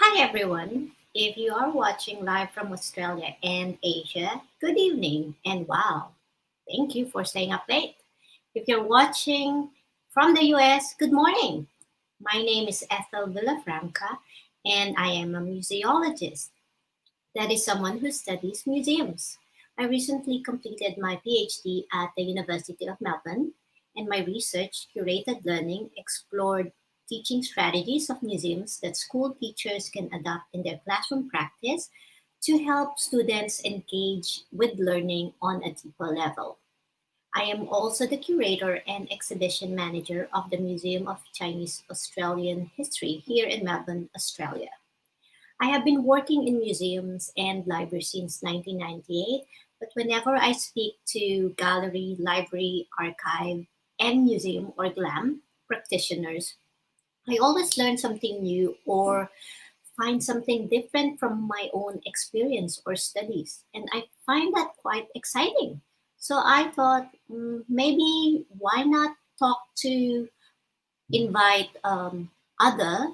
Hi everyone. If you are watching live from Australia and Asia, good evening and wow, thank you for staying up late. If you're watching from the US, good morning. My name is Ethel Villafranca and I am a museologist. That is someone who studies museums. I recently completed my PhD at the University of Melbourne, and my research, curated learning, explored teaching strategies of museums that school teachers can adopt in their classroom practice to help students engage with learning on a deeper level. I am also the curator and exhibition manager of the Museum of Chinese Australian History here in Melbourne, Australia. I have been working in museums and libraries since 1998, but whenever I speak to gallery, library, archive, and museum or GLAM practitioners, I always learn something new or find something different from my own experience or studies, and I find that quite exciting. So I thought maybe why not talk to invite other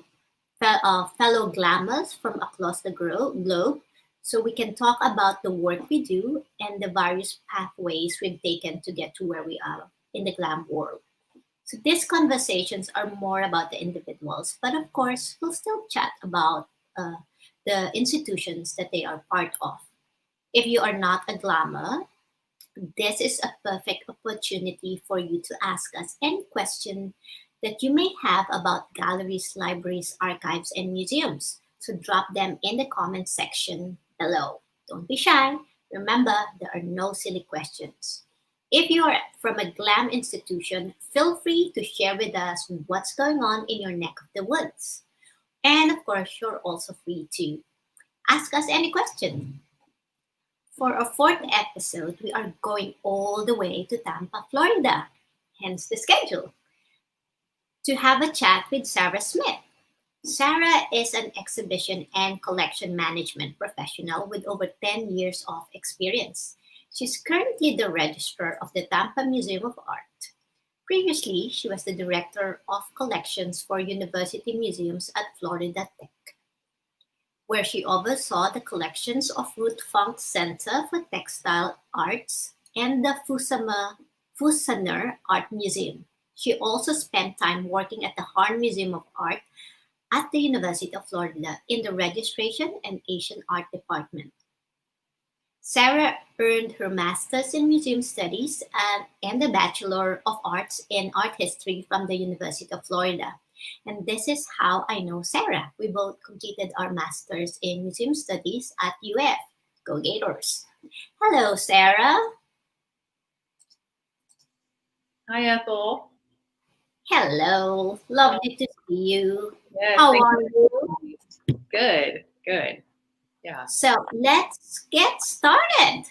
fellow glamours from across the globe so we can talk about the work we do and the various pathways we've taken to get to where we are in the glam world. So these conversations are more about the individuals, but of course, we'll still chat about the institutions that they are part of. If you are not a glamour, this is a perfect opportunity for you to ask us any question that you may have about galleries, libraries, archives, and museums. So drop them in the comment section below. Don't be shy. Remember, there are no silly questions. If you are from a GLAM institution, feel free to share with us what's going on in your neck of the woods. And of course, you're also free to ask us any question. For our fourth episode, we are going all the way to Tampa, Florida, hence the schedule, to have a chat with Sarah Smith. Sarah is an exhibition and collection management professional with over 10 years of experience. She's currently the registrar of the Tampa Museum of Art. Previously, she was the director of collections for university museums at Florida Tech, where she oversaw the collections of Ruth Funk Center for Textile Arts and the Fusaner Art Museum. She also spent time working at the Harn Museum of Art at the University of Florida in the Registration and Asian Art Department. Sarah earned her master's in museum studies and the Bachelor of Arts in art history from the University of Florida. And this is how I know Sarah. We both completed our master's in museum studies at UF. Go Gators. Hello, Sarah. Hi, Ethel. Hello. Lovely to see you. Yes, How thank are you. you? Good. Yeah. So let's get started.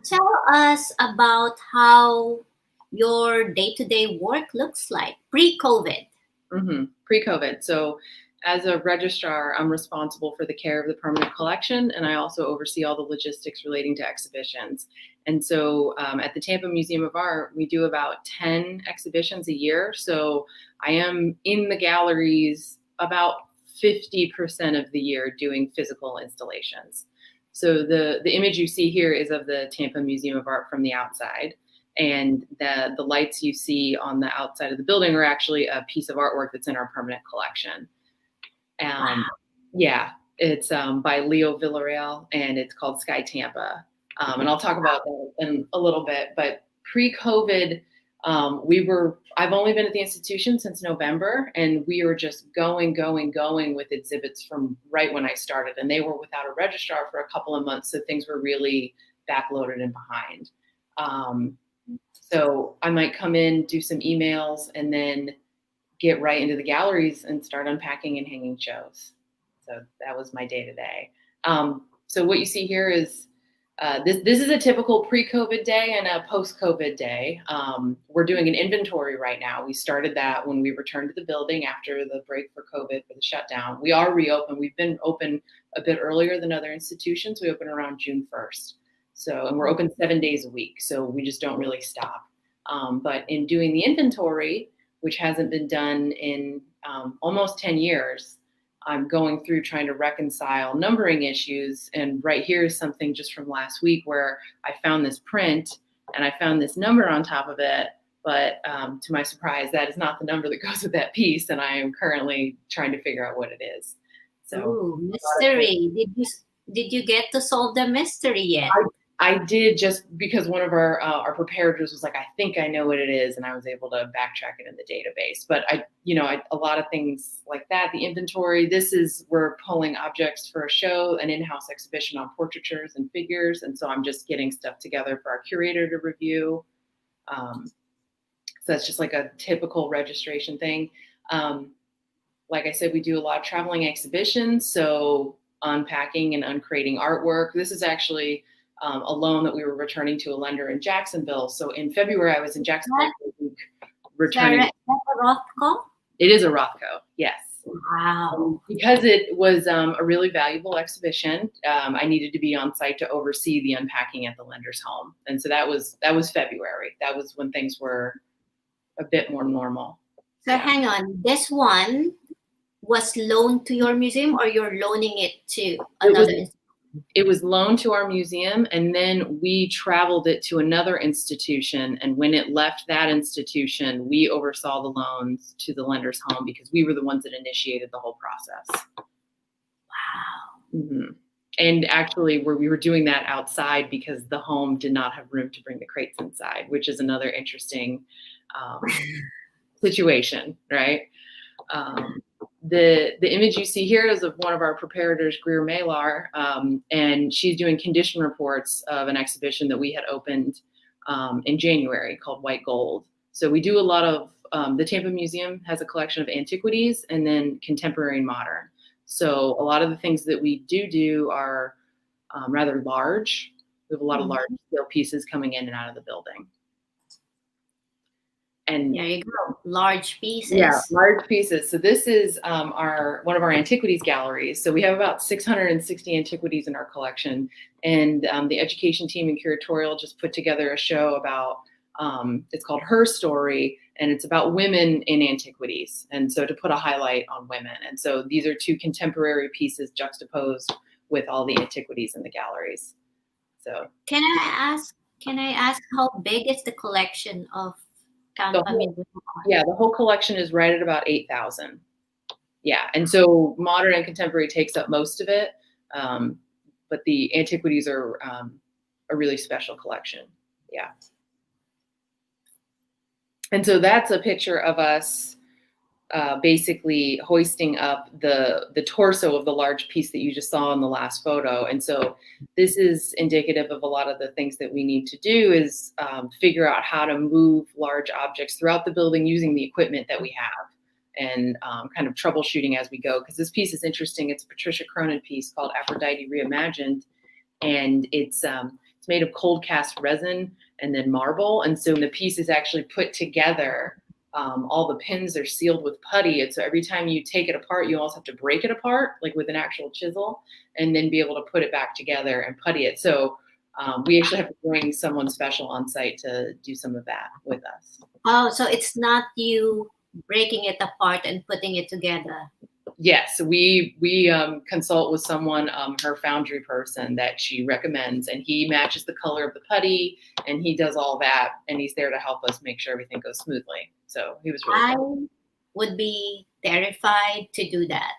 Tell us about how your day to day work looks like pre COVID. Pre-COVID. So, as a registrar, I'm responsible for the care of the permanent collection, and I also oversee all the logistics relating to exhibitions. And so, at the Tampa Museum of Art, we do about 10 exhibitions a year. So, I am in the galleries about 50% of the year doing physical installations. So the image you see here is of the Tampa Museum of Art from the outside. And the lights you see on the outside of the building are actually a piece of artwork that's in our permanent collection. Wow. Yeah, it's by Leo Villarreal, and it's called Sky Tampa. And I'll talk about that in a little bit. But pre-COVID, I've only been at the institution since November, and we were just going with exhibits from right when I started. And they were without a registrar for a couple of months, so things were really backloaded and behind. So I might come in, do some emails, and then get right into the galleries and start unpacking and hanging shows. So that was my day to day. So what you see here is this is a typical pre-COVID day and a post-COVID day. We're doing an inventory right now. We started that when we returned to the building after the break for COVID, for the shutdown. We are reopened. We've been open a bit earlier than other institutions. We open around June 1st. So, and we're open 7 days a week. So we just don't really stop. But in doing the inventory, which hasn't been done in almost 10 years, I'm going through trying to reconcile numbering issues. And right here is something just from last week where I found this print and I found this number on top of it. But to my surprise, that is not the number that goes with that piece. And I am currently trying to figure out what it is. So, Ooh, mystery. Did you get to solve the mystery yet? I did, just because one of our preparators was like, I think I know what it is, and I was able to backtrack it in the database. But a lot of things like that, the inventory. We're pulling objects for a show, an in-house exhibition on portraitures and figures, and so I'm just getting stuff together for our curator to review. So that's just like a typical registration thing. Like I said, we do a lot of traveling exhibitions, so unpacking and uncrating artwork. This is actually a loan that we were returning to a lender in Jacksonville. So in February, I was in Jacksonville for a week returning. Is that a Rothko? It is a Rothko, yes. Wow. Because it was a really valuable exhibition, I needed to be on site to oversee the unpacking at the lender's home. And so that was February. That was when things were a bit more normal. So hang on, this one was loaned to your museum, or you're loaning it to another institution? It was loaned to our museum, and then we traveled it to another institution. And when it left that institution, we oversaw the loans to the lender's home because we were the ones that initiated the whole process. Wow. Mm-hmm. And actually, we were doing that outside because the home did not have room to bring the crates inside, which is another interesting situation, right? The image you see here is of one of our preparators, Greer Malar, and she's doing condition reports of an exhibition that we had opened in January called White Gold. So we do a lot of, the Tampa Museum has a collection of antiquities and then contemporary and modern. So a lot of the things that we do are rather large. We have a lot of large scale pieces coming in and out of the building. And there you go, large pieces. Yeah, large pieces. So this is one of our antiquities galleries. So we have about 660 antiquities in our collection, and the education team and curatorial just put together a show about. It's called Her Story, and it's about women in antiquities, and so to put a highlight on women. And so these are two contemporary pieces juxtaposed with all the antiquities in the galleries. So can I ask how big is the collection of? The whole collection is right at about 8,000. Yeah, and so modern and contemporary takes up most of it, but the antiquities are a really special collection. Yeah. And so that's a picture of us basically hoisting up the torso of the large piece that you just saw in the last photo. And so this is indicative of a lot of the things that we need to do is figure out how to move large objects throughout the building using the equipment that we have, and kind of troubleshooting as we go. Because this piece is interesting. It's a Patricia Cronin piece called Aphrodite Reimagined, and it's made of cold cast resin and then marble. And so when the piece is actually put together, all the pins are sealed with putty. And so every time you take it apart, you also have to break it apart, like with an actual chisel, and then be able to put it back together and putty it. So we actually have to bring someone special on site to do some of that with us. Oh, so it's not you breaking it apart and putting it together. Yes, we consult with someone, her foundry person that she recommends, and he matches the color of the putty, and he does all that, and he's there to help us make sure everything goes smoothly. So he was really good. Would be terrified to do that.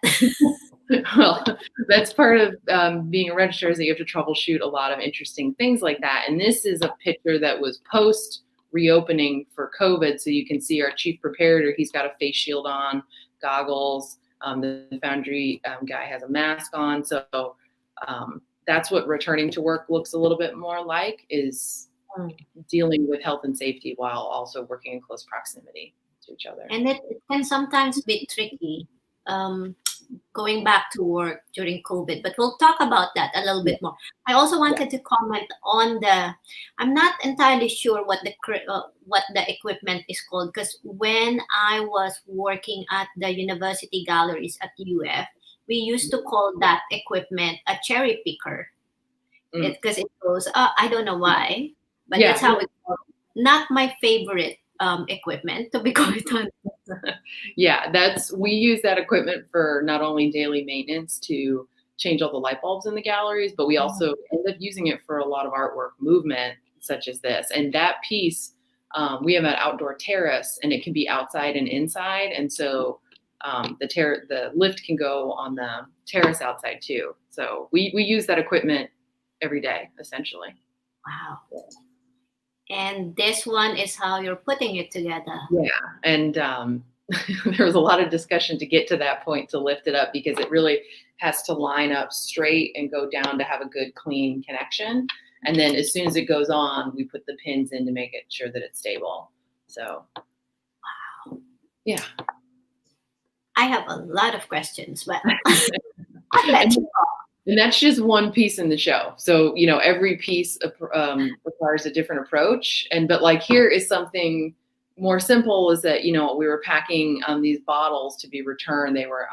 Well, that's part of being a registrar, is that you have to troubleshoot a lot of interesting things like that. And this is a picture that was post reopening for COVID. So you can see our chief preparator, he's got a face shield on, goggles. The foundry guy has a mask on. So that's what returning to work looks a little bit more like, is dealing with health and safety while also working in close proximity to each other. And it can sometimes be tricky going back to work during COVID, but we'll talk about that a little bit more. I also wanted to comment on I'm not entirely sure what the equipment is called, because when I was working at the university galleries at UF, we used to call that equipment a cherry picker, because it goes, I don't know why, but that's how it goes. Not my favorite equipment, to be quite honest. Yeah, we use that equipment for not only daily maintenance to change all the light bulbs in the galleries, but we also end up using it for a lot of artwork movement, such as this. And that piece, we have an outdoor terrace, and it can be outside and inside. And so the lift can go on the terrace outside too. So we use that equipment every day, essentially. Wow. And this one is how you're putting it together. Yeah, and there was a lot of discussion to get to that point to lift it up, because it really has to line up straight and go down to have a good, clean connection. And then as soon as it goes on, we put the pins in to make it sure that it's stable. So, wow. Yeah. I have a lot of questions, but and that's just one piece in the show. So, every piece requires a different approach. But like here is something more simple, is that, we were packing these bottles to be returned. They were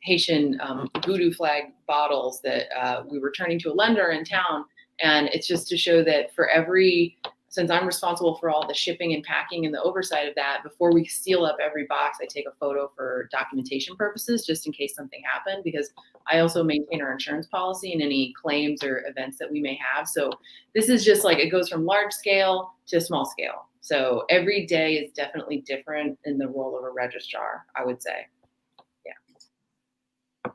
Haitian voodoo flag bottles that we were returning to a lender in town. And it's just to show that since I'm responsible for all the shipping and packing and the oversight of that, before we seal up every box, I take a photo for documentation purposes, just in case something happened, because I also maintain our insurance policy and any claims or events that we may have. So this is just like, it goes from large scale to small scale. So every day is definitely different in the role of a registrar, I would say. Yeah.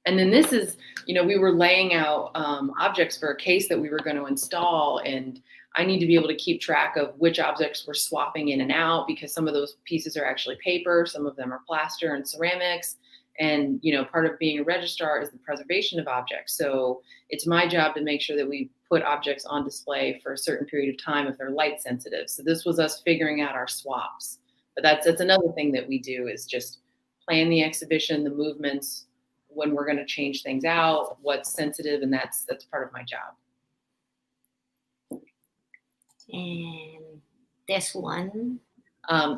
And then this is, we were laying out objects for a case that we were going to install, and I need to be able to keep track of which objects we're swapping in and out, because some of those pieces are actually paper, some of them are plaster and ceramics. And, part of being a registrar is the preservation of objects. So it's my job to make sure that we put objects on display for a certain period of time if they're light sensitive. So this was us figuring out our swaps. But that's another thing that we do, is just plan the exhibition, the movements, when we're going to change things out, what's sensitive, and that's part of my job. And this one.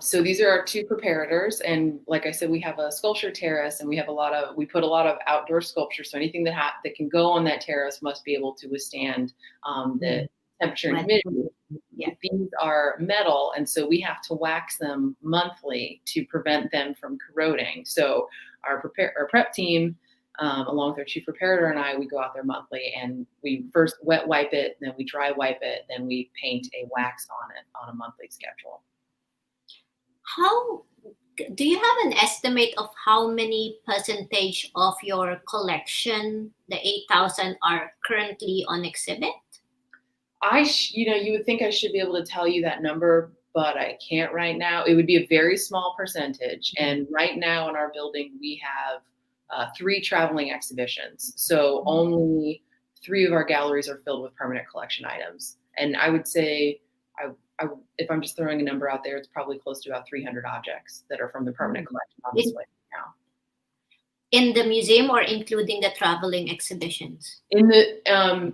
So these are our two preparators, and like I said, we have a sculpture terrace, and we put a lot of outdoor sculpture. So anything that can go on that terrace must be able to withstand the temperature and humidity. Yeah. These are metal, and so we have to wax them monthly to prevent them from corroding. So our prep team, along with our chief preparator and I, we go out there monthly, and we first wet wipe it, then we dry wipe it, then we paint a wax on it on a monthly schedule. How do you have an estimate of how many percentage of your collection, the 8,000, are currently on exhibit? You would think I should be able to tell you that number, but I can't right now. It would be a very small percentage. And right now in our building, we have 3 traveling exhibitions. So only 3 of our galleries are filled with permanent collection items. And I would say, if I'm just throwing a number out there, it's probably close to about 300 objects that are from the permanent collection on display now. In the museum, or including the traveling exhibitions? In the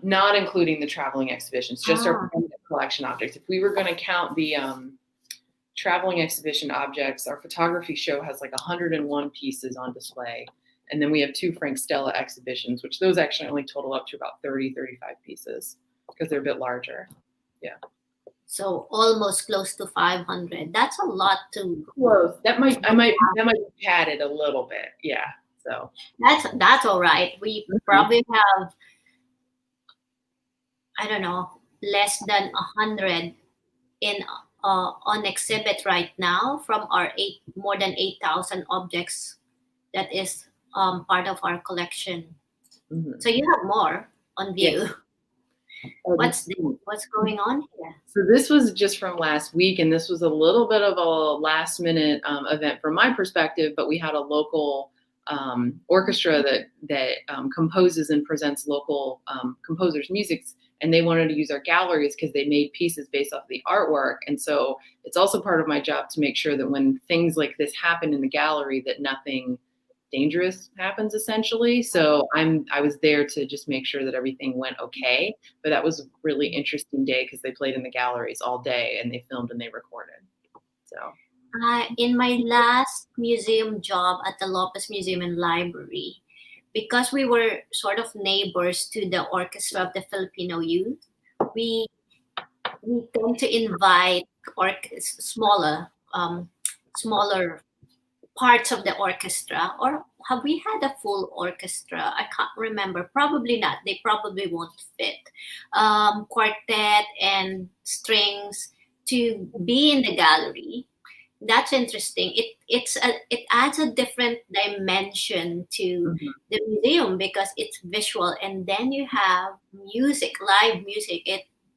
not including the traveling exhibitions, just our permanent collection objects. If we were going to count the traveling exhibition objects, our photography show has like 101 pieces on display. And then we have 2 Frank Stella exhibitions, which those actually only total up to about 30, 35 pieces, because they're a bit larger. Yeah. So almost close to 500. That's a lot to. Close. That might be padded a little bit. Yeah. So that's all right. We probably have, I don't know, less than 100 in on exhibit right now from our more than 8,000 objects that is part of our collection. Mm-hmm. So you have more on view. Yeah. What's going on here? So this was just from last week, and this was a little bit of a last minute event from my perspective, but we had a local orchestra that composes and presents local composers' musics, and they wanted to use our galleries because they made pieces based off the artwork. And so it's also part of my job to make sure that when things like this happen in the gallery, that nothing dangerous happens, essentially. So I was there to just make sure that everything went okay. But that was a really interesting day because they played in the galleries all day, and they filmed and they recorded. So in my last museum job at the Lopez Museum and Library, because we were sort of neighbors to the Orchestra of the Filipino Youth, we tend to invite smaller parts of the orchestra, or have we had a full orchestra? I can't remember. Probably not. They probably won't fit. Quartet and strings to be in the gallery. That's interesting. It adds a different dimension to Mhm. the museum because it's visual, and then you have music, live music.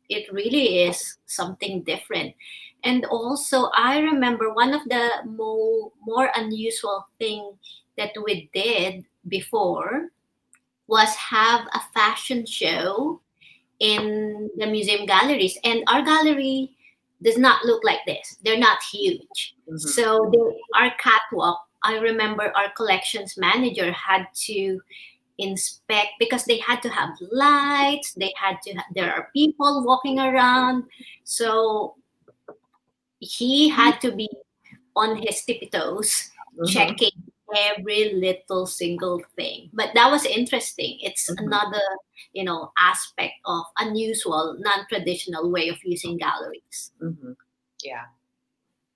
It really is something different. And also, I remember one of the more unusual thing that we did before was have a fashion show in the museum galleries, and our gallery does not look like this. They're not huge. Mhm. So our catwalk, I remember our collections manager had to inspect because they had to have lights, there are people walking around. So he had to be on his tippy toes Mhm. checking every little single thing. But that was interesting. It's Mhm. another, aspect of unusual, non-traditional way of using galleries. Mhm. Yeah.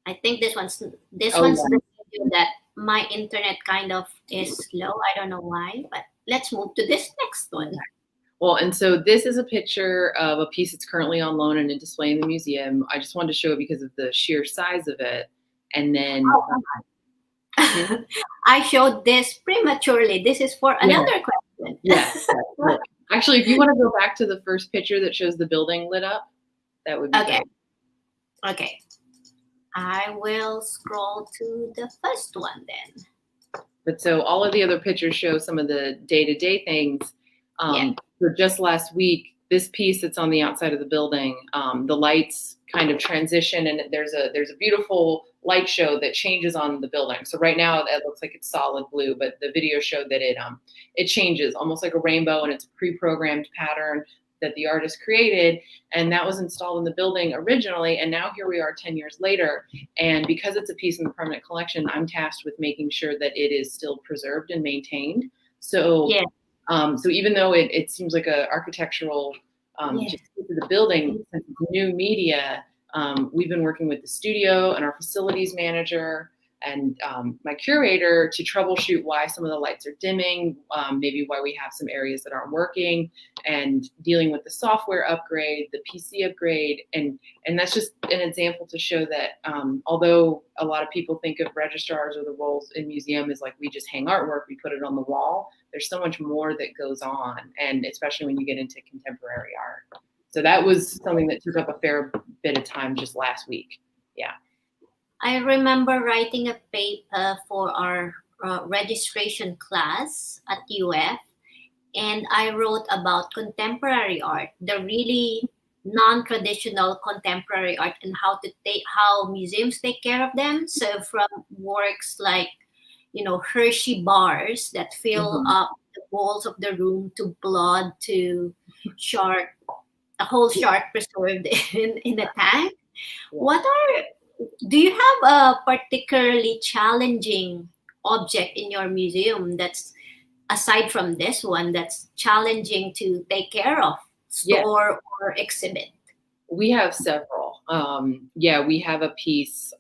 I think this one's Oh, the video that my internet kind of is slow. I don't know why, but let's move to this next yeah. one. Well, and so this is a picture of a piece that's currently on loan and in display in the museum. I just wanted to show it because of the sheer size of it. And then, Oh, hmm? I showed this prematurely. This is for Yeah, another question. yes, yes. Look, actually, if you want to go back to the first picture that shows the building lit up, that would be Okay, great. okay. I will scroll to the first one then. But so all of the other pictures show some of the day-to-day things. Yeah. So just last week, this piece that's on the outside of the building, the lights kind of transition, and there's a beautiful light show that changes on the building. So right now it looks like it's solid blue, but the video showed that it changes almost like a rainbow, and it's a pre-programmed pattern that the artist created, and that was installed in the building originally. And now here we are 10 years later, and because it's a piece in the permanent collection, I'm tasked with making sure that it is still preserved and maintained. So, Yeah. so even though it seems like a architectural Yeah. just piece of the building, since it's new media, we've been working with the studio and our facilities manager and my curator to troubleshoot why some of the lights are dimming, maybe why we have some areas that aren't working, and dealing with the software upgrade, the PC upgrade, and that's just an example to show that although a lot of people think of registrars or the roles in museum as like we just hang artwork, we put it on the wall, there's so much more that goes on, and especially when you get into contemporary art. So that was something that took up a fair bit of time just last week. Yeah. I remember writing a paper for our registration class at UF, and I wrote about contemporary art, the really non-traditional contemporary art, and how museums take care of them. So from works like Hershey bars that fill Mm-hmm. up the walls of the room to blood to shark, a whole shark preserved in a tank. Yeah. What are Do you have a particularly challenging object in your museum that's aside from this one that's challenging to take care of, Yeah. store or exhibit? We have several. Yeah, we have a piece.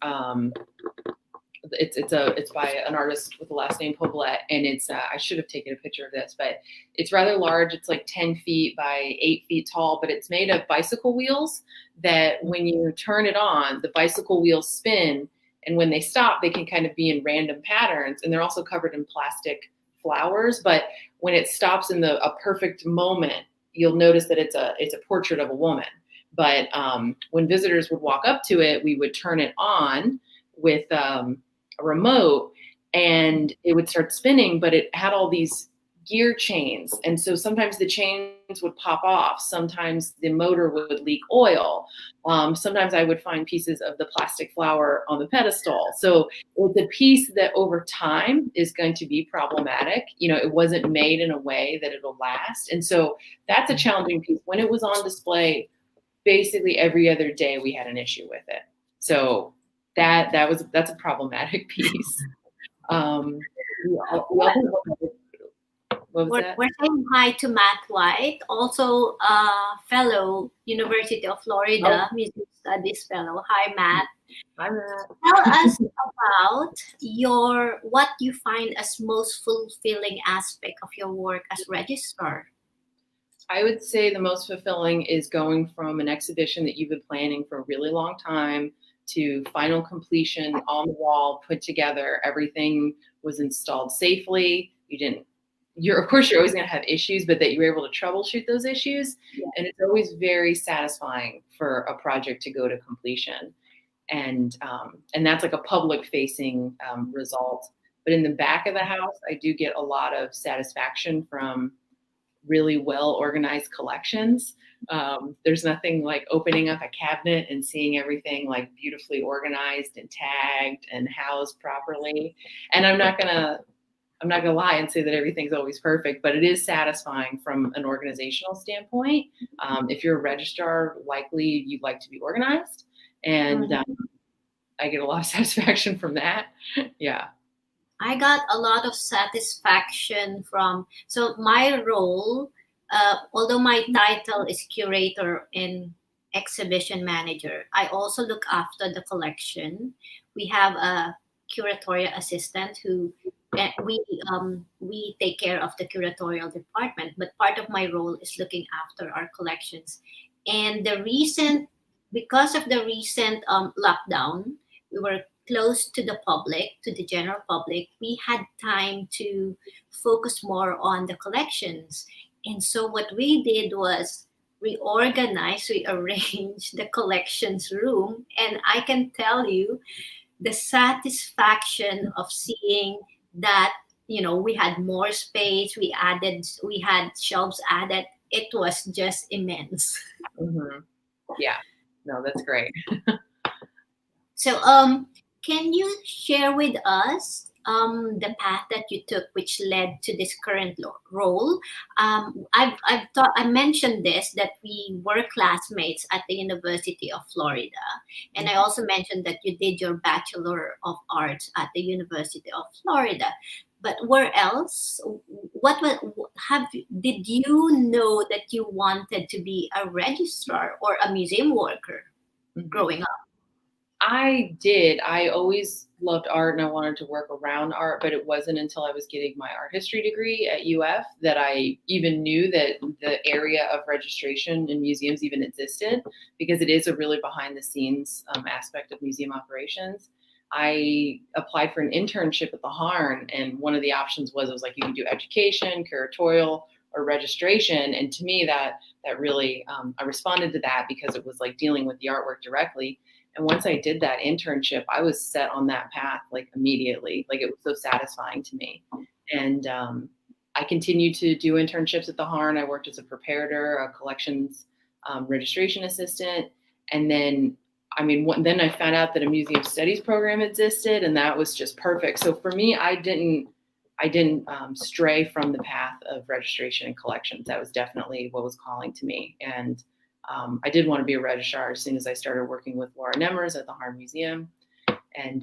It's by an artist with the last name Poblete, and it's I should have taken a picture of this, but it's rather large. It's like 10 feet by 8 feet tall, but it's made of bicycle wheels that when you turn it on, the bicycle wheels spin, and when they stop, they can kind of be in random patterns, and they're also covered in plastic flowers. But when it stops in a perfect moment, you'll notice that it's a portrait of a woman. But when visitors would walk up to it, we would turn it on with a remote, and it would start spinning, but it had all these gear chains. And so sometimes the chains would pop off. Sometimes the motor would leak oil. Sometimes I would find pieces of the plastic flower on the pedestal. So it's a piece that over time is going to be problematic. It wasn't made in a way that it'll last. And so that's a challenging piece. When it was on display, basically every other day we had an issue with it. So that's a problematic piece. We Well, also, what was that? we're saying hi to Matt White, also a fellow University of Oh, Florida Music Studies fellow. Hi, Matt. Hi, Matt. Tell us about your what you find as most fulfilling aspect of your work as registrar. I would say the most fulfilling is going from an exhibition that you've been planning for a really long time to final completion on the wall, put together. Everything was installed safely. Of course, you're always going to have issues, but that you were able to troubleshoot those issues. Yeah. And it's always very satisfying for a project to go to completion. And that's like a public facing result. But in the back of the house, I do get a lot of satisfaction from really well organized collections. There's nothing like opening up a cabinet and seeing everything like beautifully organized and tagged and housed properly. And I'm not gonna lie and say that everything's always perfect, but it is satisfying from an organizational standpoint. If you're a registrar, likely you'd like to be organized, and Mhm. I get a lot of satisfaction from that. Yeah. I got a lot of satisfaction from so my role, although my title is curator and exhibition manager, I also look after the collection. We have a curatorial assistant who we take care of the curatorial department, but part of my role is looking after our collections. And the recent because of the recent lockdown, we were close to the public, to the general public, we had time to focus more on the collections. And so what we did was rearrange the collections room. And I can tell you the satisfaction of seeing that, we had more space, we had shelves added. It was just immense. Hmm. Yeah. No, that's great. So, can you share with us the path that you took, which led to this current role? I've thought I mentioned this that we were classmates at the University of Florida, and I also mentioned that you did your Bachelor of Arts at the University of Florida. But where else? Did you know that you wanted to be a registrar or a museum worker Mhm. growing up? I did. I always loved art and I wanted to work around art, but it wasn't until I was getting my art history degree at UF that I even knew that the area of registration in museums even existed, because it is a really behind the scenes aspect of museum operations. I applied for an internship at the Harn, and one of the options was it was like you can do education, curatorial, or registration. And to me, that really I responded to that because it was like dealing with the artwork directly. And once I did that internship, I was set on that path like immediately. Like it was so satisfying to me. And I continued to do internships at the Harn. I worked as a preparator, a collections registration assistant. And then, then I found out that a museum studies program existed, and that was just perfect. So for me, I didn't stray from the path of registration and collections. That was definitely what was calling to me. And I did want to be a registrar as soon as I started working with Laura Nemers at the Harn Museum, and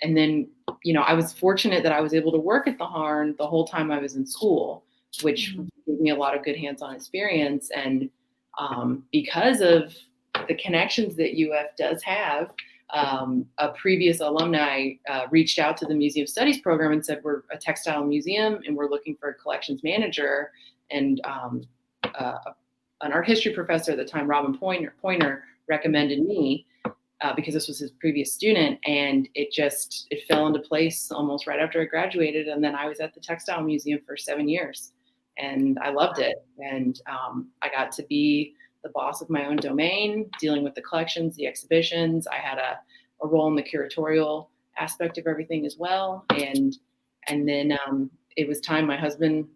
then I was fortunate that I was able to work at the Harn the whole time I was in school, which Mhm. gave me a lot of good hands-on experience. And because of the connections that UF does have, a previous alumni reached out to the Museum Studies program and said, "We're a textile museum and we're looking for a collections manager." And uh, an art history professor at the time, Robin Pointer, recommended me because this was his previous student, and it fell into place almost right after I graduated. And then I was at the Textile Museum for 7 years, and I loved it. And I got to be the boss of my own domain, dealing with the collections, the exhibitions. I had a role in the curatorial aspect of everything as well. And then it was time. My husband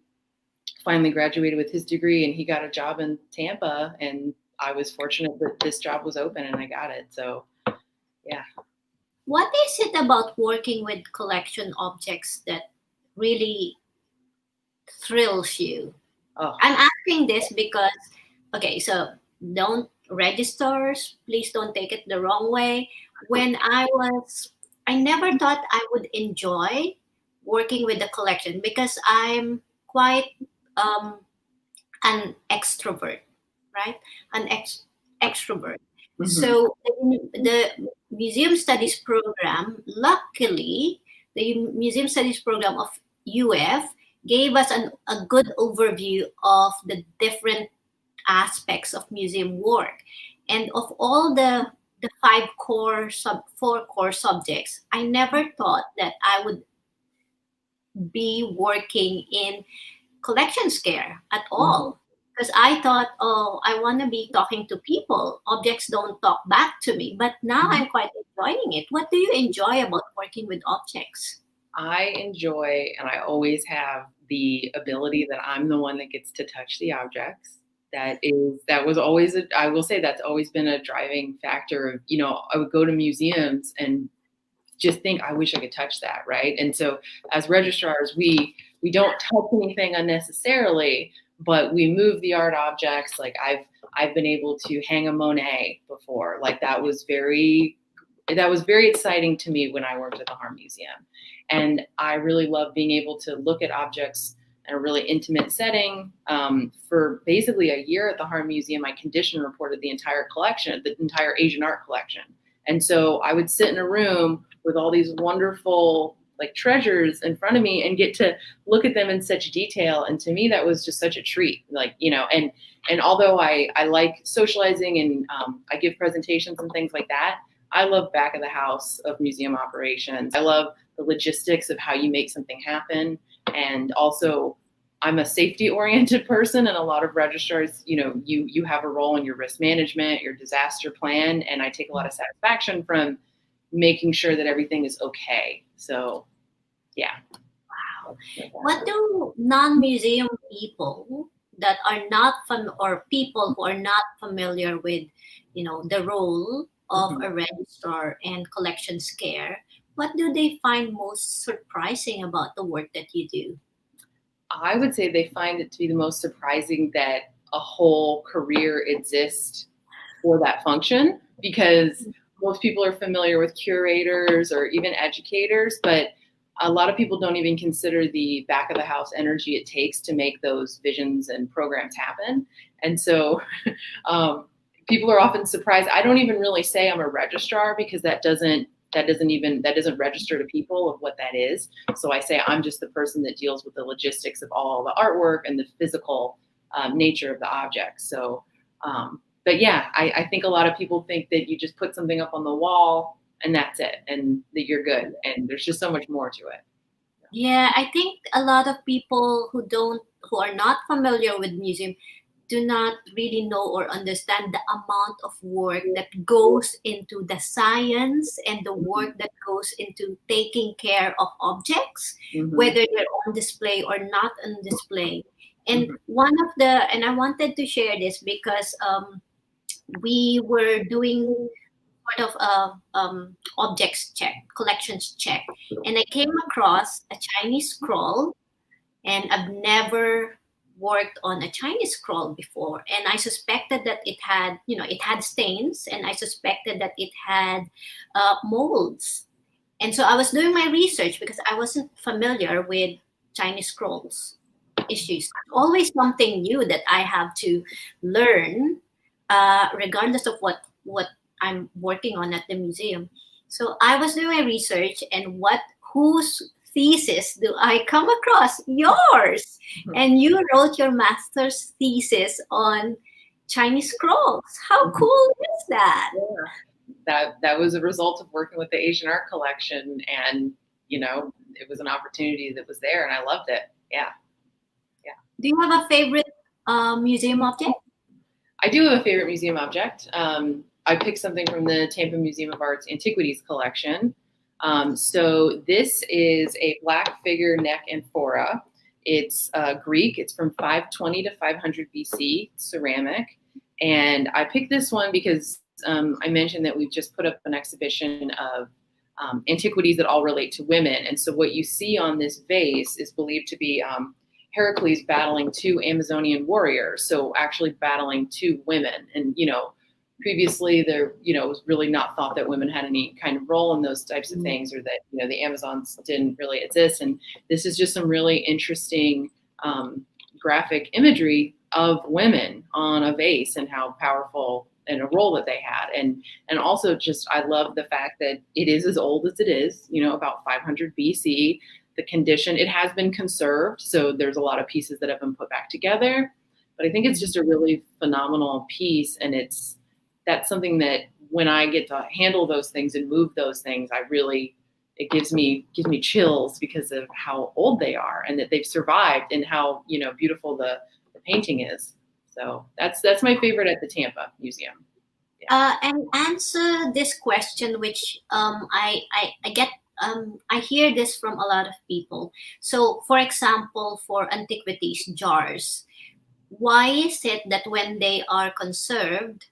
finally graduated with his degree and he got a job in Tampa, and I was fortunate that this job was open and I got it. So yeah. What is it about working with collection objects that really thrills you? Oh. I'm asking this because, okay, so don't registers, please don't take it the wrong way. When I never thought I would enjoy working with the collection because I'm quite um, an extrovert, right? An extrovert. Mhm. So the museum studies program, luckily, the museum studies program of UF gave us a good overview of the different aspects of museum work. And of all the four core subjects, I never thought that I would be working in collections care at Mhm. all. Because I thought, oh, I want to be talking to people. Objects don't talk back to me. But now Mhm. I'm quite enjoying it. What do you enjoy about working with objects? I enjoy, and I always have the ability that I'm the one that gets to touch the objects. That was always I will say that's always been a driving factor of, I would go to museums and just think, I wish I could touch that, right? And so as registrars, we don't touch anything unnecessarily, but we move the art objects. Like I've been able to hang a Monet before. Like that was very exciting to me when I worked at the Harm Museum. And I really love being able to look at objects in a really intimate setting. For basically a year at the Harm Museum, I condition reported the entire collection, the entire Asian art collection. And so I would sit in a room with all these wonderful like treasures in front of me and get to look at them in such detail. And to me, that was just such a treat. Like, and although I like socializing and I give presentations and things like that, I love back of the house of museum operations. I love the logistics of how you make something happen. And also, I'm a safety oriented person, and a lot of registrars, you have a role in your risk management, your disaster plan, and I take a lot of satisfaction from making sure that everything is okay. So, yeah. Wow. What do non-museum people that are not or people who are not familiar with, the role of Mhm. a registrar and collections care, what do they find most surprising about the work that you do? I would say they find it to be the most surprising that a whole career exists for that function, because most people are familiar with curators or even educators, but a lot of people don't even consider the back of the house energy it takes to make those visions and programs happen. And so um, people are often surprised. I don't even really say I'm a registrar, because that doesn't register to people of what that is. So I say I'm just the person that deals with the logistics of all the artwork and the physical nature of the object. So, but yeah, I think a lot of people think that you just put something up on the wall and that's it, and that you're good. And there's just so much more to it. Yeah, I think a lot of people who are not familiar with museum do not really know or understand the amount of work that goes into the science and the Mhm. work that goes into taking care of objects, Mhm. whether they're on display or not on display. And Mhm. and I wanted to share this because we were doing sort of a objects check, collections check, and I came across a Chinese scroll, and I've never worked on a Chinese scroll before, and I suspected that it had stains, and I suspected that it had molds, and so I was doing my research because I wasn't familiar with Chinese scrolls issues. Always something new that I have to learn, regardless of what I'm working on at the museum. So I was doing my research, and whose thesis do I come across? Yours, Mhm. and you wrote your master's thesis on Chinese scrolls. How Mhm. cool is that? Yeah. That was a result of working with the Asian art collection, and it was an opportunity that was there, and I loved it. Yeah, yeah. Do you have a favorite museum object? I do have a favorite museum object. I picked something from the Tampa Museum of Art's Antiquities collection. So this is a black figure neck amphora. It's Greek. It's from 520 to 500 BC, ceramic. And I picked this one because I mentioned that we've just put up an exhibition of antiquities that all relate to women. And so what you see on this vase is believed to be Heracles battling two Amazonian warriors, so actually battling two women. And previously there was really not thought that women had any kind of role in those types of things, or that the Amazons didn't really exist. And this is just some really interesting graphic imagery of women on a vase, and how powerful and a role that they had. And also just, I love the fact that it is as old as it is, about 500 BC. The condition, it has been conserved. So there's a lot of pieces that have been put back together, but I think it's just a really phenomenal piece. And that's something that when I get to handle those things and move those things, it gives me chills because of how old they are and that they've survived and how, beautiful the painting is. So that's my favorite at the Tampa Museum. And answer this question, which I get. I hear this from a lot of people. So, for example, for antiquities jars, why is it that when they are conserved,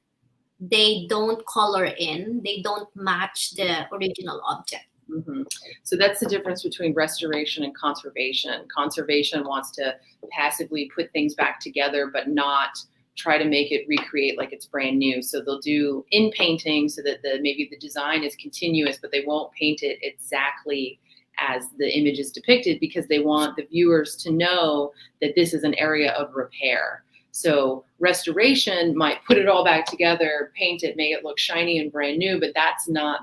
they don't color in, they don't match the original object? Mm-hmm. So that's the difference between restoration and conservation. Conservation wants to passively put things back together, but not try to make it recreate like it's brand new. So they'll do in painting so that maybe the design is continuous, but they won't paint it exactly as the image is depicted because they want the viewers to know that this is an area of repair. So restoration might put it all back together, paint it, make it look shiny and brand new, but that's not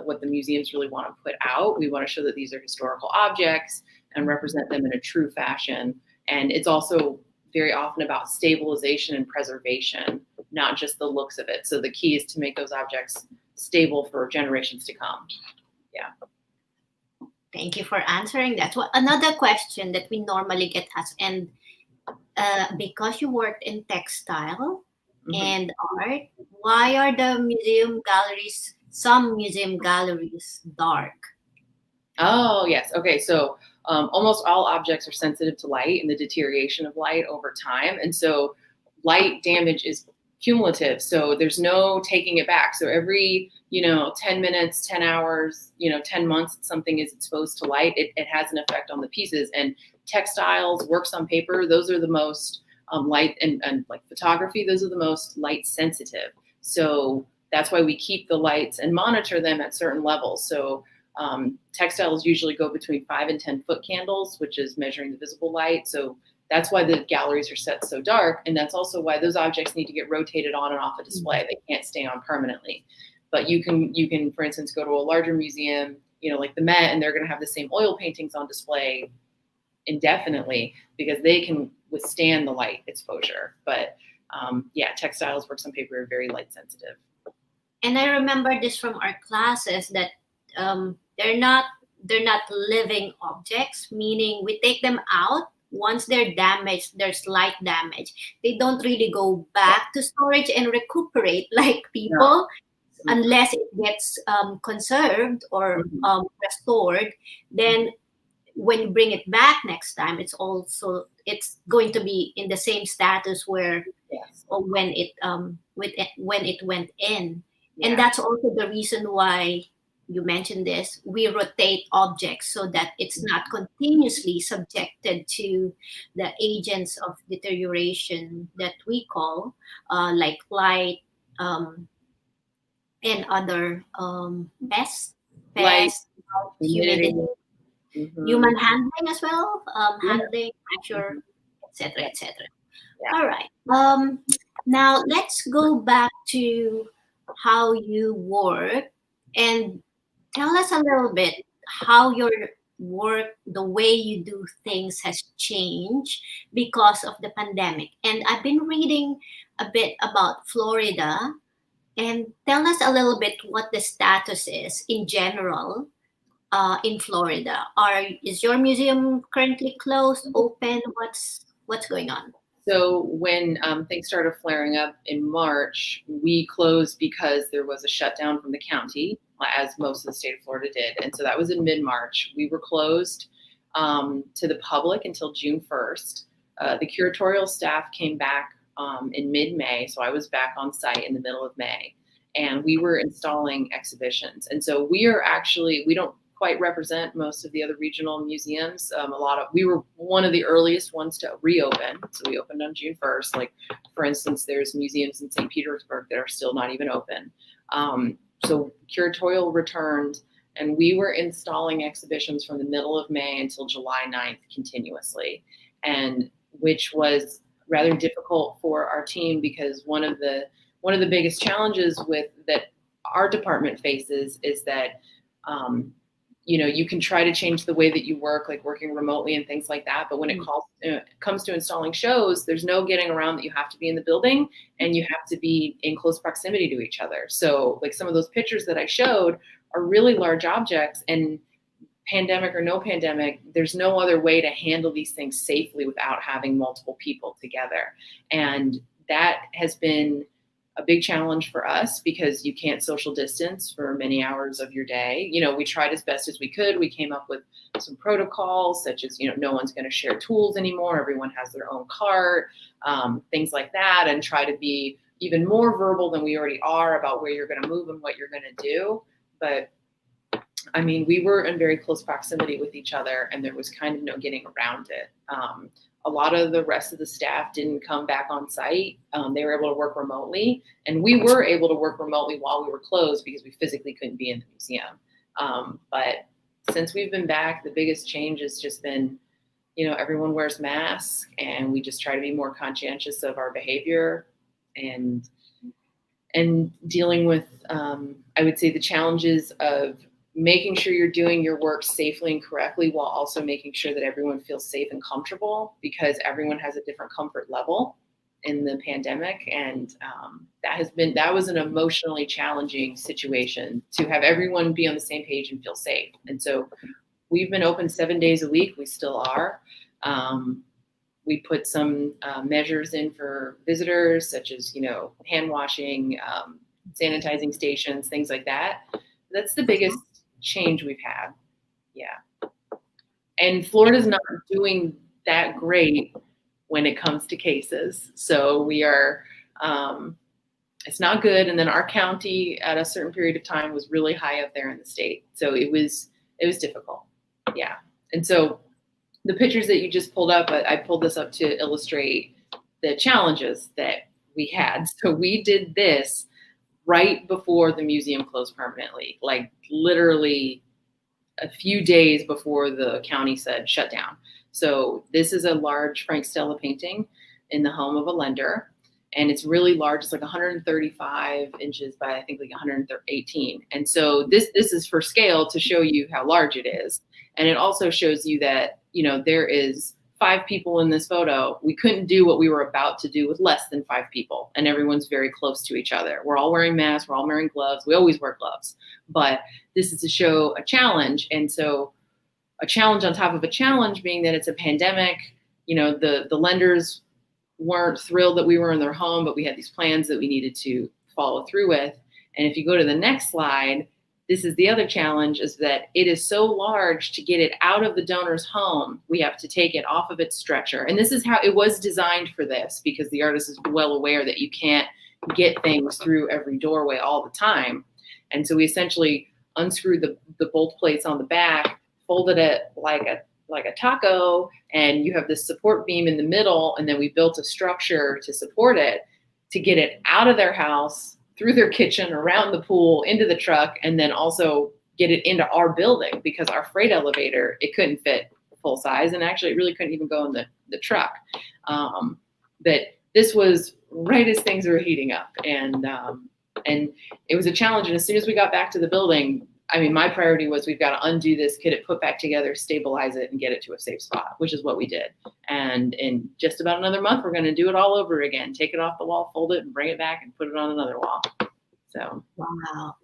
what the museums really want to put out. We want to show that these are historical objects and represent them in a true fashion. And it's also very often about stabilization and preservation, not just the looks of it. So the key is to make those objects stable for generations to come. Yeah. Thank you for answering that. Well, another question that we normally get asked, and because you worked in textile and art, why are some museum galleries dark? Oh, yes. Okay. So almost all objects are sensitive to light and the deterioration of light over time. And so light damage is cumulative. So there's no taking it back. So every, 10 minutes, 10 hours, 10 months, something is exposed to light, it has an effect on the pieces. And textiles, works on paper, those are the most light and like photography, those are the most light sensitive. So that's why we keep the lights and monitor them at certain levels. So textiles usually go between 5 and 10 foot candles, which is measuring the visible light. So that's why the galleries are set so dark. And that's also why those objects need to get rotated on and off a display. They can't stay on permanently. But you can, for instance, go to a larger museum, like the Met, and they're going to have the same oil paintings on display indefinitely because they can withstand the light exposure. But textiles, works on paper are very light sensitive. And I remember this from our classes that they're not living objects, meaning we take them out. Once they're damaged, there's light damage. They don't really go back to storage and recuperate like people, unless it gets conserved or restored. Then when you bring it back next time, it's going to be in the same status where or when it went in. Yeah. And that's also the reason why you mentioned this. We rotate objects so that it's not continuously subjected to the agents of deterioration that we call like light and other pests, humidity, human handling as well, handling, pressure, etc., etc. Yeah. All right. Now let's go back to how you work and tell us a little bit how your work, the way you do things has changed because of the pandemic. And I've been reading a bit about Florida, and tell us a little bit what the status is in general in Florida. Is your museum currently closed, open? What's going on? So when things started flaring up in March, we closed because there was a shutdown from the county, as most of the state of Florida did. And so that was in mid-March. We were closed to the public until June 1st. The curatorial staff came back in mid-May. So I was back on site in the middle of May. And we were installing exhibitions. And so we don't quite represent most of the other regional museums. We were one of the earliest ones to reopen. So we opened on June 1st. Like, for instance, there's museums in St. Petersburg that are still not even open. So curatorial returned, and we were installing exhibitions from the middle of May until July 9th continuously, and which was rather difficult for our team, because one of the biggest challenges with that our department faces is that you can try to change the way that you work, like working remotely and things like that. But when it comes to installing shows, there's no getting around that you have to be in the building and you have to be in close proximity to each other. So like some of those pictures that I showed are really large objects, and pandemic or no pandemic, there's no other way to handle these things safely without having multiple people together. And that has been a big challenge for us because you can't social distance for many hours of your day. We tried as best as we could. We came up with some protocols such as, no one's going to share tools anymore. Everyone has their own cart, things like that, and try to be even more verbal than we already are about where you're going to move and what you're going to do. But I mean, we were in very close proximity with each other, and there was kind of no getting around it. A lot of the rest of the staff didn't come back on site. They were able to work remotely, and we were able to work remotely while we were closed because we physically couldn't be in the museum. But since we've been back, the biggest change has just been, everyone wears masks, and we just try to be more conscientious of our behavior and dealing with, I would say, the challenges of making sure you're doing your work safely and correctly while also making sure that everyone feels safe and comfortable, because everyone has a different comfort level in the pandemic. And that was an emotionally challenging situation to have everyone be on the same page and feel safe. And so we've been open 7 days a week. We still are. We put some measures in for visitors, such as, hand washing, sanitizing stations, things like that. That's the biggest change we've had. Yeah. And Florida's not doing that great when it comes to cases. So we are, it's not good. And then our county at a certain period of time was really high up there in the state. So it was difficult. Yeah. And so the pictures that you just pulled up, I pulled this up to illustrate the challenges that we had. So we did this right before the museum closed permanently, like literally a few days before the county said shut down. So this is a large Frank Stella painting in the home of a lender. And it's really large. It's like 135 inches by I think like 118. And so this is for scale to show you how large it is. And it also shows you that, there is 5 people in this photo. We couldn't do what we were about to do with less than 5 people. And everyone's very close to each other. We're all wearing masks. We're all wearing gloves. We always wear gloves. But this is to show a challenge. And so a challenge on top of a challenge being that it's a pandemic. The lenders weren't thrilled that we were in their home, but we had these plans that we needed to follow through with. And if you go to the next slide, this is the other challenge, is that it is so large to get it out of the donor's home. We have to take it off of its stretcher. And this is how it was designed for this, because the artist is well aware that you can't get things through every doorway all the time. And so we essentially unscrewed the bolt plates on the back, folded it like a taco, and you have this support beam in the middle. And then we built a structure to support it, to get it out of their house, through their kitchen, around the pool, into the truck, and then also get it into our building, because our freight elevator, it couldn't fit full size. And actually it really couldn't even go in the truck. But this was right as things were heating up. And it was a challenge. And as soon as we got back to the building, I mean, my priority was, we've got to undo this, get it put back together, stabilize it, and get it to a safe spot, which is what we did. And in just about another month, we're going to do it all over again. Take it off the wall, fold it, and bring it back and put it on another wall. So, wow.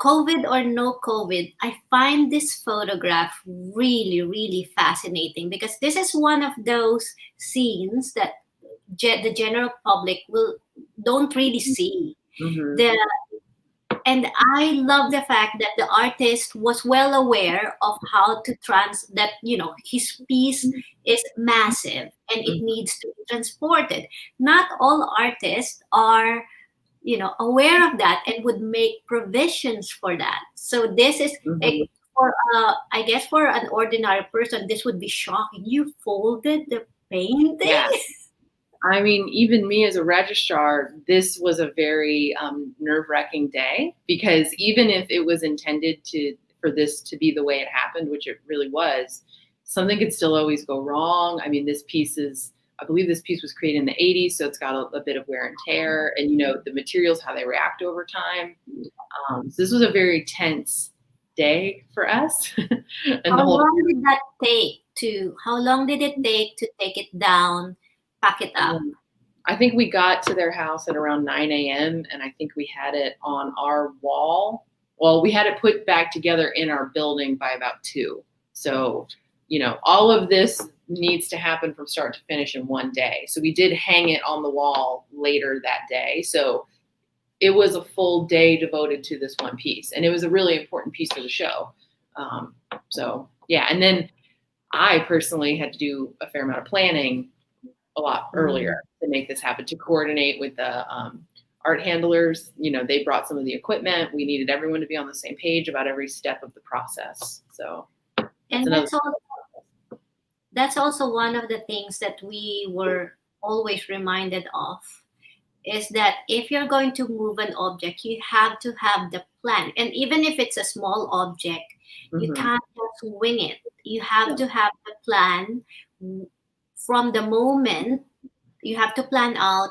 COVID or no COVID, I find this photograph really, really fascinating, because this is one of those scenes that the general public don't really see. mm-hmm. And I love the fact that the artist was well aware of how to his piece is massive and it needs to be transported. Not all artists are, aware of that and would make provisions for that. So this is I guess for an ordinary person, this would be shocking. You folded the painting? Yes. I mean, even me as a registrar, this was a very nerve-wracking day, because even if it was intended for this to be the way it happened, which it really was, something could still always go wrong. I mean, this piece is I believe this piece was created in the 80s, so it's got a bit of wear and tear, and you know the materials, how they react over time. So this was a very tense day for us, and How the whole. long did that take to? How long did it take to take it down, pack it up? I think we got to their house at around 9 a.m. and I think we had it on our wall. Well, we had it put back together in our building by about 2. So, you know, all of this needs to happen from start to finish in one day. So we did hang it on the wall later that day. So it was a full day devoted to this one piece. And it was a really important piece for the show. So, yeah. And then I personally had to do a fair amount of planning a lot earlier to make this happen, to coordinate with the art handlers. You know, they brought some of the equipment. We needed everyone to be on the same page about every step of the process. So And that's also one of the things that we were always reminded of, is that if you're going to move an object, you have to have the plan. And even if it's a small object, you can't just wing it. You have to have the plan from the moment. You have to plan out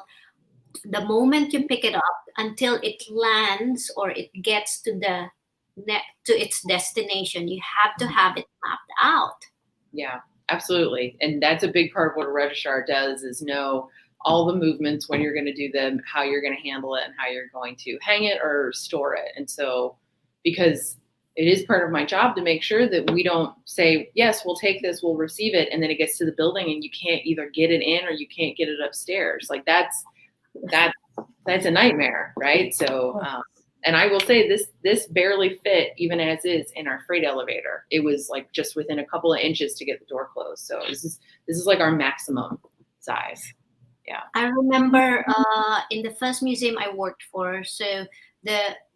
the moment you pick it up until it lands or it gets to to its destination. You have to have it mapped out. Yeah, absolutely. And that's a big part of what a registrar does, is know all the movements, when you're going to do them, how you're going to handle it, and how you're going to hang it or store it. And so, because it is part of my job to make sure that we don't say, yes, we'll take this, we'll receive it, and then it gets to the building and you can't either get it in or you can't get it upstairs. Like that's a nightmare, right? So, and I will say this barely fit, even as is, in our freight elevator. It was like just within a couple of inches to get the door closed. So this is like our maximum size. Yeah. I remember in the first museum I worked for, so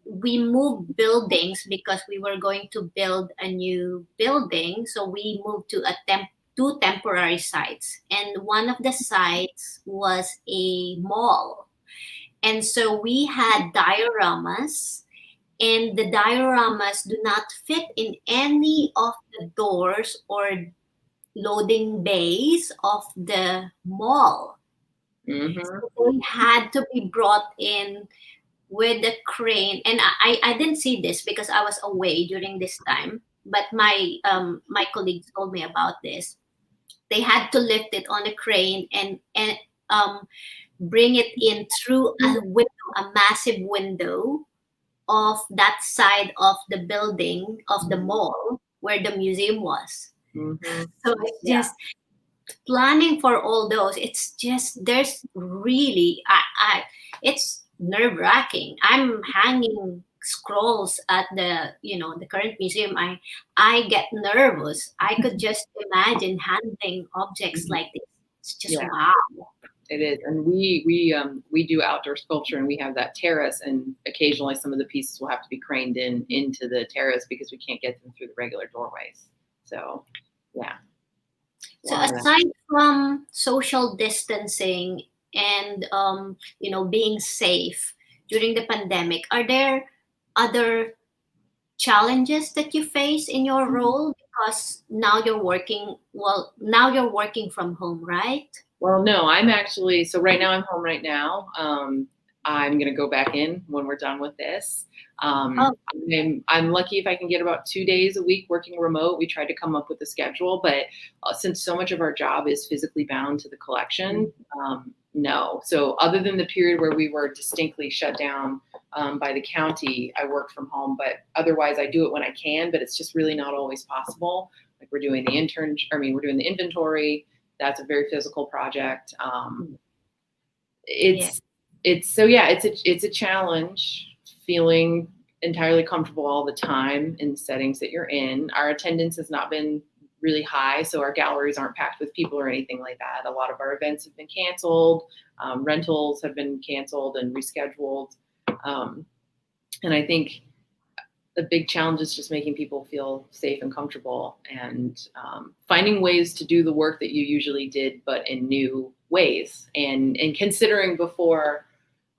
we moved buildings because we were going to build a new building. So we moved to two temporary sites, and one of the sites was a mall. And so we had dioramas, and the dioramas do not fit in any of the doors or loading bays of the mall. So they had to be brought in with the crane. And I didn't see this because I was away during this time, but my colleagues told me about this. They had to lift it on a crane and bring it in through a window, a massive window of that side of the building of the mall where the museum was. So it's just planning for all those. It's just there's really I it's nerve wracking. I'm hanging scrolls at the current museum. I get nervous. I could just imagine handling objects like this. It's just wow. It is, and we do outdoor sculpture, and we have that terrace, and occasionally some of the pieces will have to be craned into the terrace because we can't get them through the regular doorways. So, yeah. So aside from social distancing and being safe during the pandemic, are there other challenges that you face in your role? Because now you're working from home, right? Well, no, so right now I'm home right now. I'm going to go back in when we're done with this. I'm lucky if I can get about 2 days a week working remote. We tried to come up with a schedule, but since so much of our job is physically bound to the collection, no. So other than the period where we were distinctly shut down by the county, I work from home, but otherwise I do it when I can, but it's just really not always possible. Like we're doing the inventory. That's a very physical project. It's a challenge feeling entirely comfortable all the time in settings that you're in. Our attendance has not been really high, so our galleries aren't packed with people or anything like that. A lot of our events have been canceled. Rentals have been canceled and rescheduled. And I think the big challenge is just making people feel safe and comfortable, and finding ways to do the work that you usually did, but in new ways. And considering before,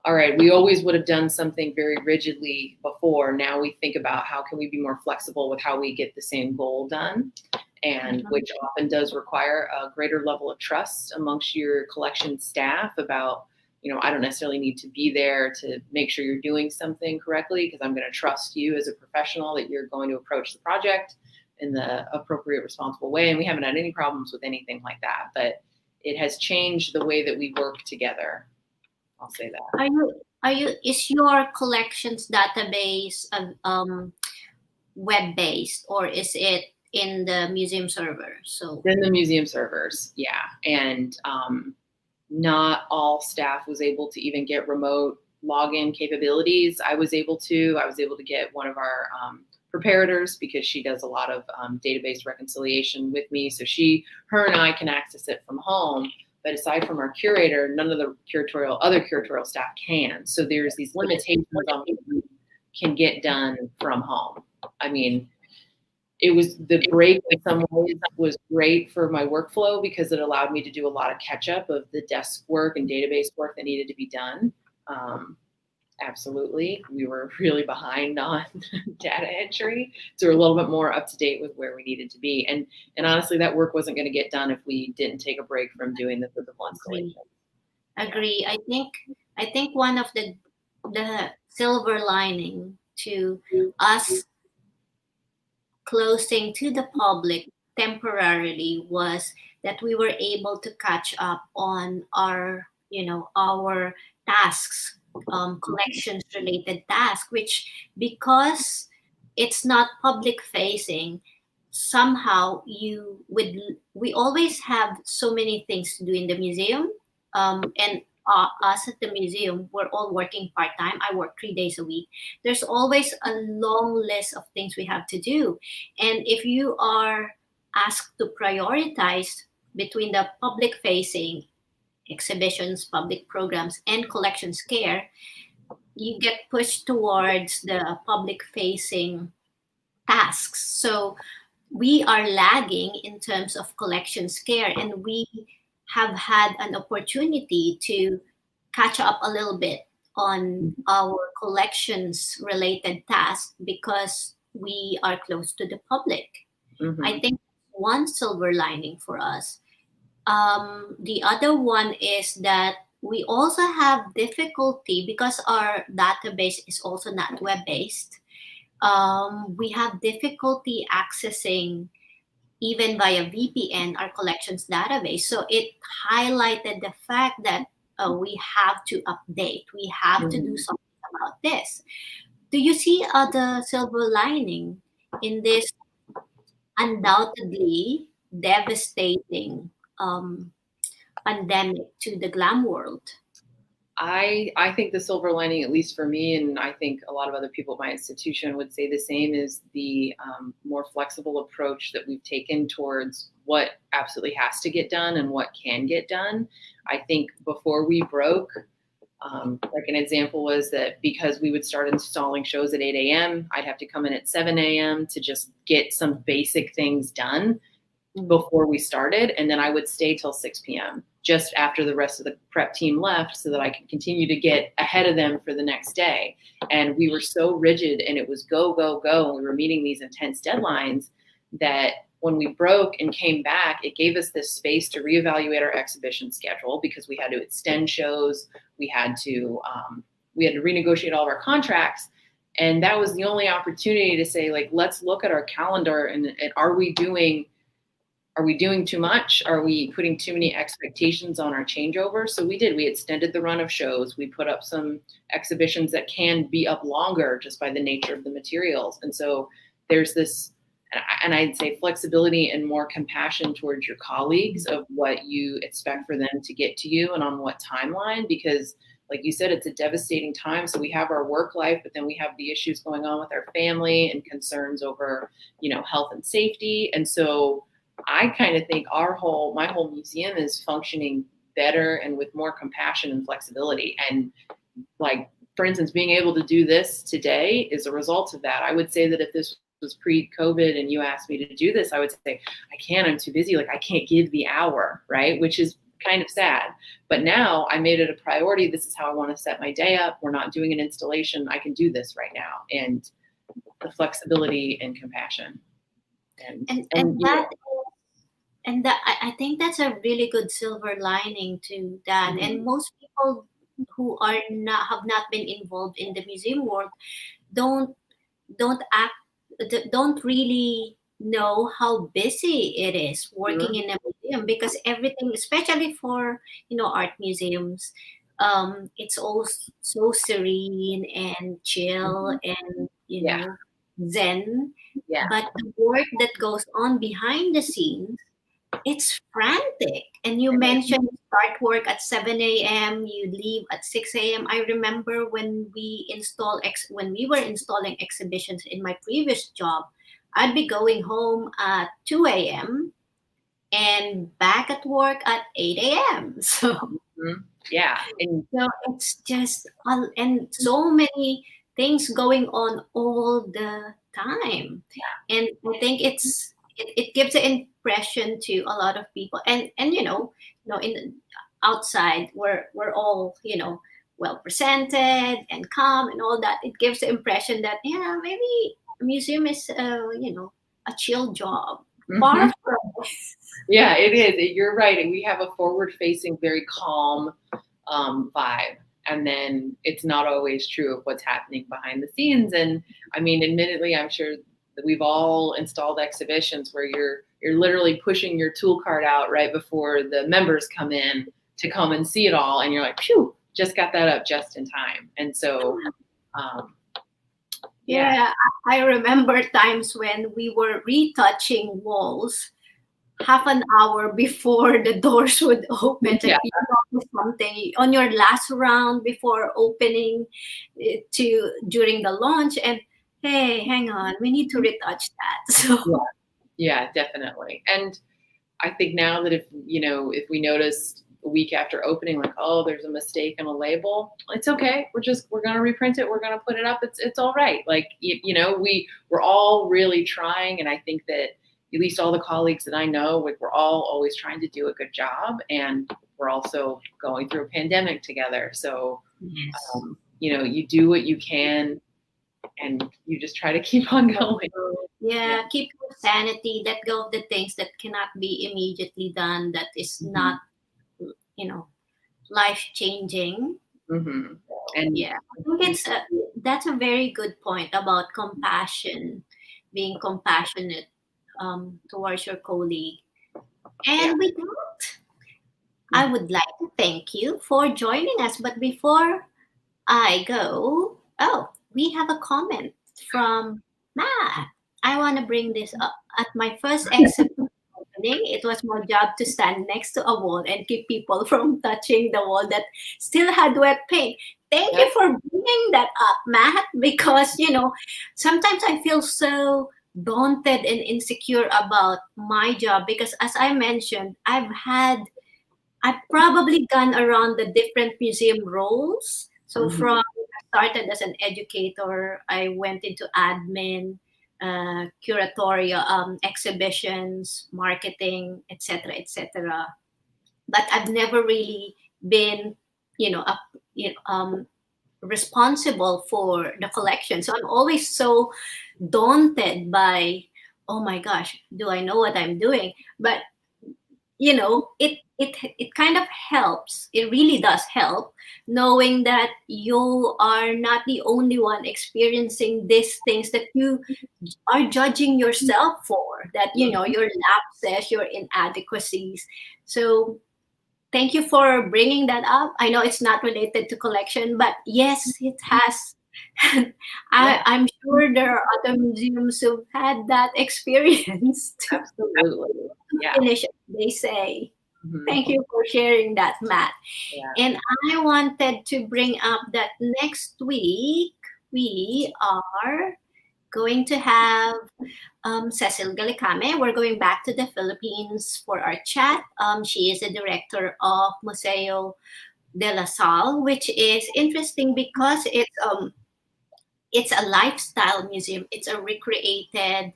all right, we always would have done something very rigidly before. Now we think about how can we be more flexible with how we get the same goal done. and which often does require a greater level of trust amongst your collection staff about, I don't necessarily need to be there to make sure you're doing something correctly, because I'm going to trust you as a professional that you're going to approach the project in the appropriate, responsible way. And we haven't had any problems with anything like that, but it has changed the way that we work together. I'll say that. Is your collections database web based, or is it in the museum server? So in the museum servers, yeah. And not all staff was able to even get remote login capabilities. I was able to get one of our preparators, because she does a lot of database reconciliation with me. So her and I can access it from home. But aside from our curator, none of the other curatorial staff can. So there's these limitations on what we can get done from home. I mean, the break in some ways was great for my workflow, because it allowed me to do a lot of catch up of the desk work and database work that needed to be done. Absolutely. We were really behind on data entry. So we're a little bit more up to date with where we needed to be. And honestly, that work wasn't going to get done if we didn't take a break from doing the physical installation. Agree. I think one of the silver lining to us closing to the public temporarily was that we were able to catch up on our tasks, collections related tasks, which, because it's not public facing, somehow we always have so many things to do in the museum, and us at the museum, we're all working part-time. I work 3 days a week. There's always a long list of things we have to do, and if you are asked to prioritize between the public facing exhibitions, public programs, and collections care, you get pushed towards the public facing tasks. So we are lagging in terms of collections care, and we have had an opportunity to catch up a little bit on our collections related tasks because we are close to the public. Mm-hmm. I think one silver lining for us. The other one is that we also have difficulty because our database is also not web-based. We have difficulty accessing, even via VPN, our collections database. So it highlighted the fact that we have to update. We have to do something about this. Do you see other silver lining in this undoubtedly devastating pandemic to the GLAM world? I think the silver lining, at least for me, and I think a lot of other people at my institution would say the same, is the more flexible approach that we've taken towards what absolutely has to get done and what can get done. I think before we broke, like an example was that because we would start installing shows at 8 a.m., I'd have to come in at 7 a.m. to just get some basic things done before we started. And then I would stay till 6 p.m. just after the rest of the prep team left so that I could continue to get ahead of them for the next day. And we were so rigid and it was go, go, go. And we were meeting these intense deadlines that when we broke and came back, it gave us this space to reevaluate our exhibition schedule because we had to extend shows. We had to renegotiate all of our contracts. And that was the only opportunity to say, like, let's look at our calendar and are we doing too much? Are we putting too many expectations on our changeover? So we did. We extended the run of shows. We put up some exhibitions that can be up longer just by the nature of the materials. And so there's this, and I'd say flexibility and more compassion towards your colleagues of what you expect for them to get to you and on what timeline, because like you said, it's a devastating time. So we have our work life, but then we have the issues going on with our family and concerns over, health and safety. And so I kind of think my whole museum is functioning better and with more compassion and flexibility. And like, for instance, being able to do this today is a result of that. I would say that if this was pre-COVID and you asked me to do this, I would say, I can't, I'm too busy. Like, I can't give the hour, right? Which is kind of sad. But now I made it a priority. This is how I want to set my day up. We're not doing an installation. I can do this right now. And the flexibility and compassion. And that And I think that's a really good silver lining to that. And Mhm. most people who are not have not been involved in the museum world don't don't act don't really know how busy it is working Mhm. in a museum, because everything, especially for art museums, it's all so serene and chill Mhm. and Yeah, zen. yeah. But the work that goes on behind the scenes, it's frantic. And you It is. mentioned you start work at 7 a.m., you leave at 6 a.m. I remember when when we were installing exhibitions in my previous job, I'd be going home at 2 a.m. and back at work at 8 a.m. Mhm. Yeah, and So it's just, and so many things going on all the time. And I think it gives an impression to a lot of people. And in outside, we're all, well presented and calm and all that. It gives the impression that, yeah, maybe a museum is, a chill job. Far Mhm. from. Yeah, it is. You're right. And we have a forward-facing, very calm vibe. And then it's not always true of what's happening behind the scenes. And I mean, admittedly, I'm sure that we've all installed exhibitions where you're literally pushing your tool cart out right before the members come in to come and see it all, and you're like, phew, just got that up just in time. And so, um, yeah, Yeah, I remember times when we were retouching walls half an hour before the doors would open. yeah, Like you notice something on your last round before opening, to during the launch, and hey, hang on, we need to retouch that. yeah, So yeah, definitely. And I think now that if we notice a week after opening, like, oh, there's a mistake in a label, it's okay. We're gonna reprint it. We're gonna put it up. It's all right. Like we're all really trying, and I think that at least all the colleagues that I know, like, we're all always trying to do a good job, and we're also going through a pandemic together. So yes. you do what you can, and you just try to keep on going. Yeah. Yeah, keep your sanity. Let go of the things that cannot be immediately done. That is Hmm. not, you know, life changing. Hmm. And Yeah, I think that's a very good point about compassion, being compassionate, towards your colleague. yeah. And with that, I would like to thank you for joining us. But before I go, oh, we have a comment from Matt. I want to bring this up. At my first exhibition opening, it was my job to stand next to a wall and keep people from touching the wall that still had wet paint. Thank Yep. you for bringing that up, Matt, because, sometimes I feel so daunted and insecure about my job because, as I mentioned, I've probably gone around the different museum roles. So Mhm. I started as an educator, I went into admin, curatorial, exhibitions, marketing, etc., etc. But I've never really been, a, you know, responsible for the collection. So I'm always so daunted by, oh my gosh, do I know what I'm doing? But it kind of helps, it really does help, knowing that you are not the only one experiencing these things that you are judging yourself for, that your lapses, your inadequacies. So thank you for bringing that up. I know it's not related to collection, but yes, it has. Yeah, I'm sure there are other museums who've had that experience to absolutely. Yeah. finish, as they say. Mhm. Thank you for sharing that, Matt. Yeah. And I wanted to bring up that next week we are going to have, Cecil Galicame. We're going back to the Philippines for our chat. She is the director of Museo de la Salle, which is interesting because it's a lifestyle museum. It's a recreated,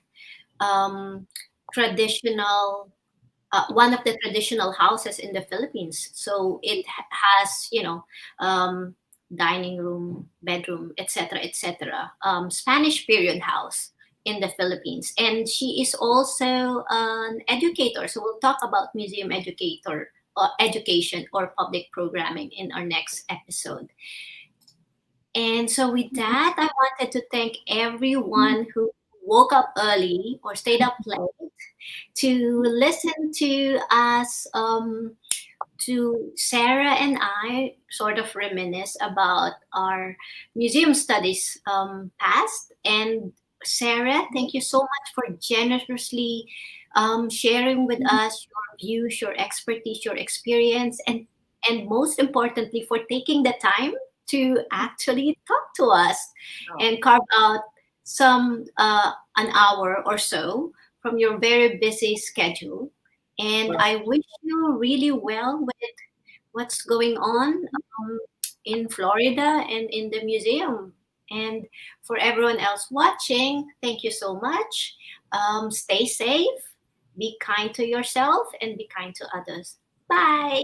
um, traditional, one of the traditional houses in the Philippines. So it has, um, dining room, bedroom, etc., etc. Spanish period house. in the Philippines. And she is also an educator. So we'll talk about museum educator education or public programming in our next episode. And so with that, I wanted to thank everyone who woke up early or stayed up late to listen to us, to Sarah and I sort of reminisce about our museum studies past. And Sarah, thank you so much for generously sharing with us your views, your expertise, your experience, and most importantly, for taking the time to actually talk to us Oh, and carve out some an hour or so from your very busy schedule. And well, I wish you really well with what's going on in Florida and in the museum. And for everyone else watching, thank you so much. Stay safe, be kind to yourself, and be kind to others. Bye.